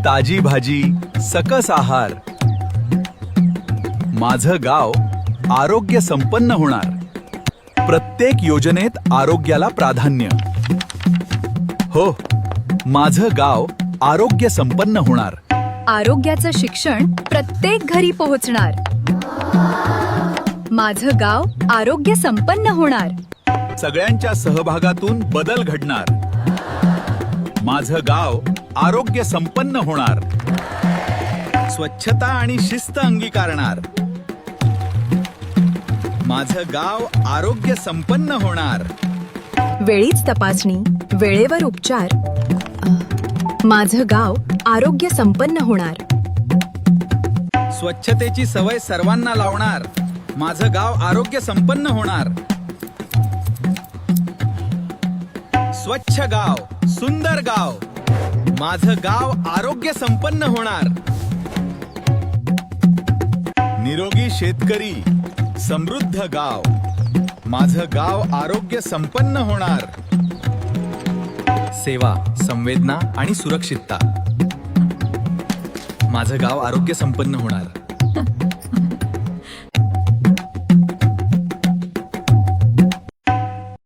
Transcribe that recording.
ताजी भाजी, सकस आहार. माझं गाव आरोग्य संपन्न होणार. प्रत्येक योजनेत आरोग्याला प्राधान्य. हो, माझं गाव आरोग्य संपन्न होणार. आरोग्याचं शिक्षण प्रत्येक घरी पोहोचणार. माझं गाव आरोग्य संपन्न होणार. सगळ्यांच्या सहभागातून बदल घडणार. माझं गाव आरोग्य संपन्न होणार. स्वच्छता आणि शिस्त अंगीकारणार. माझं गाव आरोग्य संपन्न होणार. वेळीच तपासणी, वेळेवर उपचार. माझं गाव आरोग्य संपन्न होणार. स्वच्छतेची सवय सर्वांना लावणार. माझं गाव आरोग्य संपन्न होणार. स्वच्छ गाव, सुंदर गाव. माझं गाव आरोग्य संपन्न होणार. निरोगी शेतकरी, समृद्ध गाव. माझं गाव आरोग्य संपन्न होणार. सेवा, संवेदना आणि सुरक्षितता. माझं गाव आरोग्य संपन्न होणार.